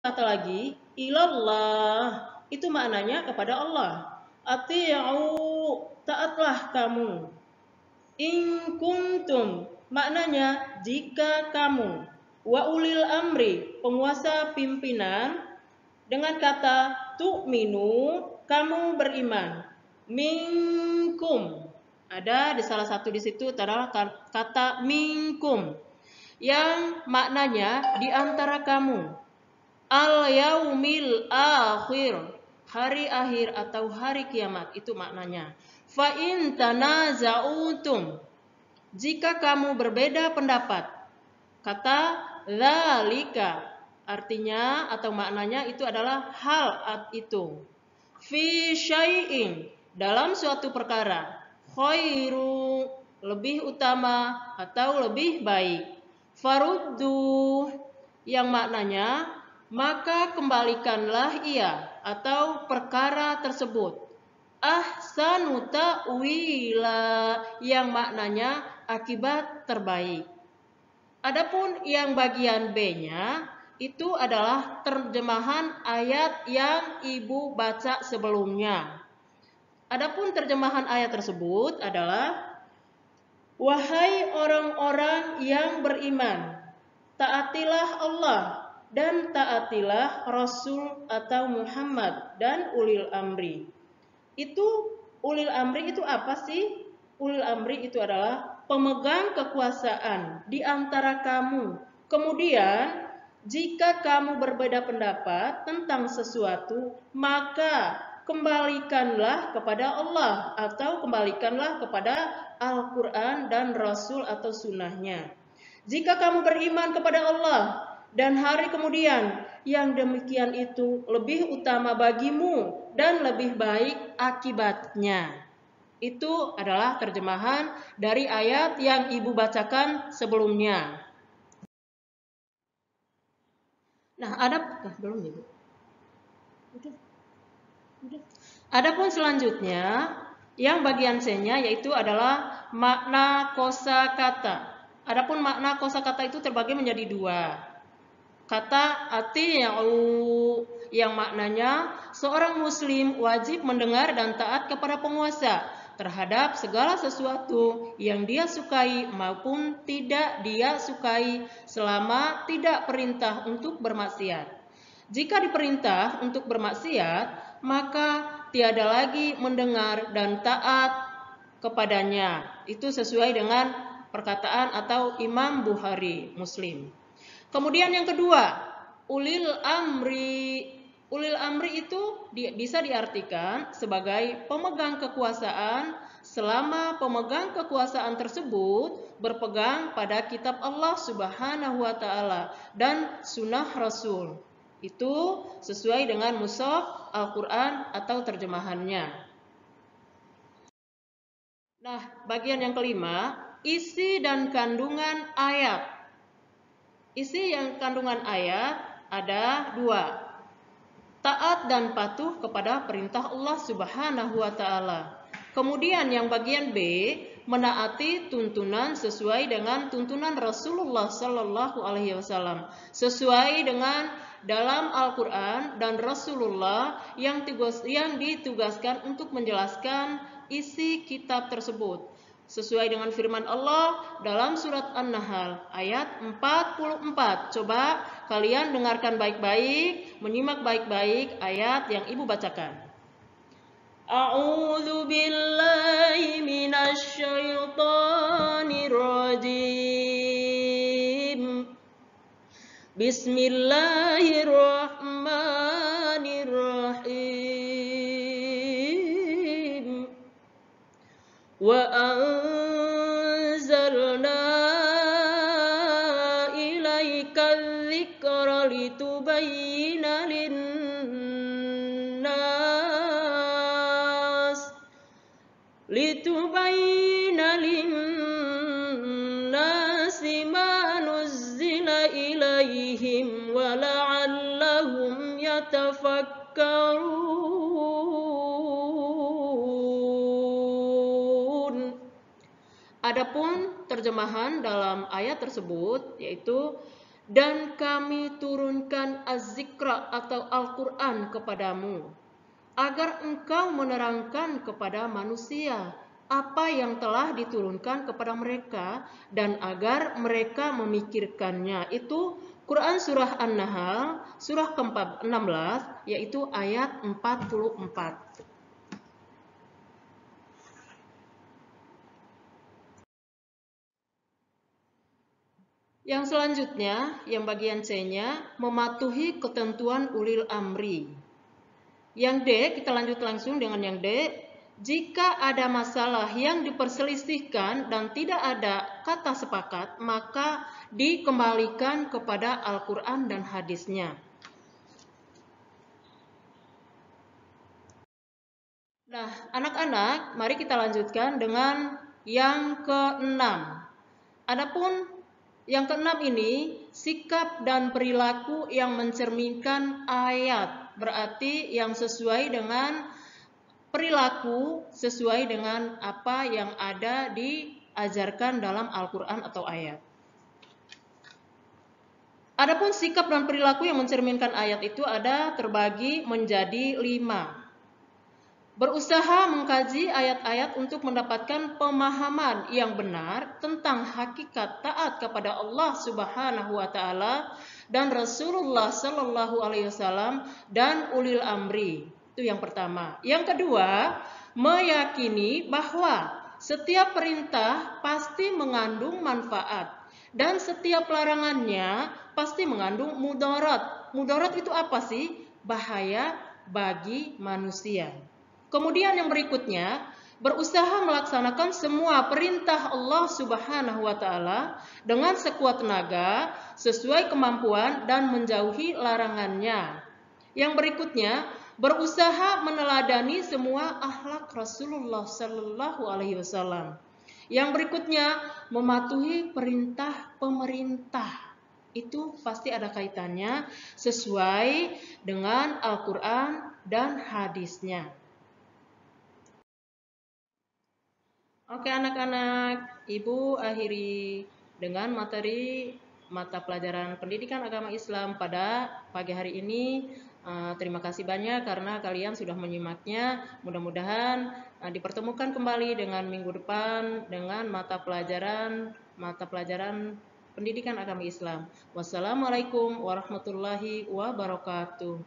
kata lagi, ilallah, itu maknanya kepada Allah. Ati'u, taatlah kamu. In kuntum, maknanya jika kamu. Wa ulil amri, penguasa pimpinan, dengan kata tu'minu, kamu beriman. Minkum, ada di salah satu di situ adalah kata minkum yang maknanya di antara kamu. Al yaumil akhir, hari akhir atau hari kiamat, itu maknanya. Fa in tanaza'utum, jika kamu berbeda pendapat. Kata dzalika artinya atau maknanya itu adalah hal itu. Fi syai'in, dalam suatu perkara. Khairu, lebih utama atau lebih baik. Faruddu, yang maknanya maka kembalikanlah ia atau perkara tersebut. Ahsanu ta'wila, yang maknanya akibat terbaik. Adapun yang bagian B-nya itu adalah terjemahan ayat yang ibu baca sebelumnya. Adapun terjemahan ayat tersebut adalah, wahai orang-orang yang beriman, taatilah Allah dan taatilah Rasul atau Muhammad dan ulil amri. Itu ulil amri itu apa sih? Ulil amri itu adalah pemegang kekuasaan di antara kamu. Kemudian, jika kamu berbeda pendapat tentang sesuatu, maka kembalikanlah kepada Allah atau kembalikanlah kepada Al-Quran dan Rasul atau sunnahnya. Jika kamu beriman kepada Allah dan hari kemudian, yang demikian itu lebih utama bagimu dan lebih baik akibatnya. Itu adalah terjemahan dari ayat yang ibu bacakan sebelumnya. Nah, belum ibu. Adapun selanjutnya, yang bagian C-nya yaitu adalah makna kosakata. Adapun makna kosakata itu terbagi menjadi dua. Kata ati'u, yang maknanya seorang muslim wajib mendengar dan taat kepada penguasa terhadap segala sesuatu yang dia sukai maupun tidak dia sukai selama tidak perintah untuk bermaksiat. Jika diperintah untuk bermaksiat, maka tiada lagi mendengar dan taat kepadanya. Itu sesuai dengan perkataan atau Imam Bukhari Muslim. Kemudian yang kedua, ulil amri. Ulil amri itu bisa diartikan sebagai pemegang kekuasaan selama pemegang kekuasaan tersebut berpegang pada kitab Allah Subhanahu wa taala dan sunnah Rasul. Itu sesuai dengan mushaf Al-Quran atau terjemahannya. Nah, bagian yang kelima, isi dan kandungan ayat. Isi yang kandungan ayat ada dua. Taat dan patuh kepada perintah Allah Subhanahu wa taala. Kemudian yang bagian B, menaati tuntunan sesuai dengan tuntunan Rasulullah sallallahu alaihi wasallam, sesuai dengan dalam Al-Qur'an dan Rasulullah yang ditugaskan untuk menjelaskan isi kitab tersebut. Sesuai dengan firman Allah dalam surat An-Nahl ayat 44. Coba kalian dengarkan baik-baik, menyimak baik-baik ayat yang ibu bacakan. A'udzu billahi minasy syaithanir rajim. Bismillahirrahmanirrahim. Wa anzalna ilaika dzikra litubayyina linnasi ma nuzzila ilaihim wa la'allahum yatafakkarun. Adapun terjemahan dalam ayat tersebut yaitu Dan kami turunkan Az-Zikra atau Al-Quran kepadamu, agar engkau menerangkan kepada manusia apa yang telah diturunkan kepada mereka, dan agar mereka memikirkannya. Itu Quran Surah An-Nahl, surah ke-16, yaitu ayat 44. Yang selanjutnya, yang bagian C-nya, mematuhi ketentuan ulil amri. Yang D, kita lanjut langsung dengan yang D. Jika ada masalah yang diperselisihkan dan tidak ada kata sepakat, maka dikembalikan kepada Al-Quran dan hadisnya. Nah, anak-anak, mari kita lanjutkan dengan yang keenam. Adapun yang keenam ini, sikap dan perilaku yang mencerminkan ayat, berarti yang sesuai dengan perilaku, sesuai dengan apa yang ada diajarkan dalam Al-Quran atau ayat. Adapun sikap dan perilaku yang mencerminkan ayat itu ada terbagi menjadi 5. Berusaha mengkaji ayat-ayat untuk mendapatkan pemahaman yang benar tentang hakikat taat kepada Allah Subhanahu wa taala dan Rasulullah sallallahu alaihi wasallam dan ulil amri. Itu yang pertama. Yang kedua, meyakini bahwa setiap perintah pasti mengandung manfaat dan setiap larangannya pasti mengandung mudarat. Mudarat itu apa sih? Bahaya bagi manusia. Kemudian yang berikutnya, berusaha melaksanakan semua perintah Allah Subhanahu wa taala dengan sekuat tenaga, sesuai kemampuan dan menjauhi larangannya. Yang berikutnya, berusaha meneladani semua akhlak Rasulullah sallallahu alaihi wasallam. Yang berikutnya, mematuhi perintah pemerintah. Itu pasti ada kaitannya sesuai dengan Al-Quran dan hadisnya. Oke anak-anak, Ibu akhiri dengan materi mata pelajaran pendidikan agama Islam pada pagi hari ini. Terima kasih banyak karena kalian sudah menyimaknya. Mudah-mudahan dipertemukan kembali dengan minggu depan dengan mata pelajaran pendidikan agama Islam. Wassalamualaikum warahmatullahi wabarakatuh.